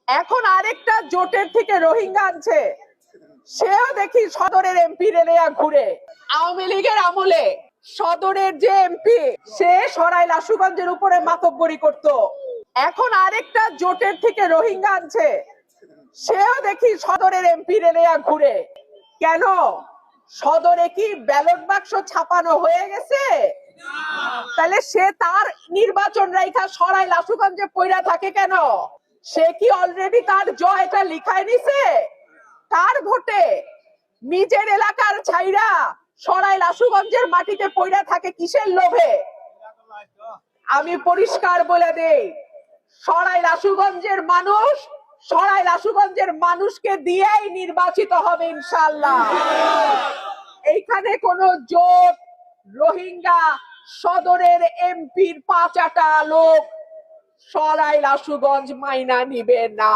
এখন আরেকটা জোটের থেকে রোহিঙ্গা আনছে, সেও দেখি সদরের এমপি রেলেয়া ঘুরে। আওয়ামী লীগের আমলে সদরের যে এমপি সে সরাইল আশুগঞ্জের উপরে মাতব্বরি করত। এখন আরেকটা জোটের থেকে রোহিঙ্গা আনছে, সেও দেখি সদরের এমপি রেলেয়া ঘুরে। কেন? সদরে কি ব্যালট বাক্স ছাপানো হয়ে গেছে? তাহলে সে তার নির্বাচন রেখা সরাইল আশুগঞ্জে পইরা থাকে কেন? সে কি অলরেডি তার জয়টা লিখায় নিছে? কার ভোটে? নিজের এলাকার ছাইরা সরাইল আশুগঞ্জের মাটিতে পইরা থাকে কিসের লোভে? আমি পরিষ্কার বলে দেই, সরাইল আশুগঞ্জের মানুষ সরাইল আশুগঞ্জের মানুষকে দিয়েই নির্বাচিত হবে ইনশাআল্লাহ। এইখানে কোন জোট রোহিঙ্গা সদরের এমপির 5টা লোক সরাইল আশুগঞ্জ মাইনা নিবে না।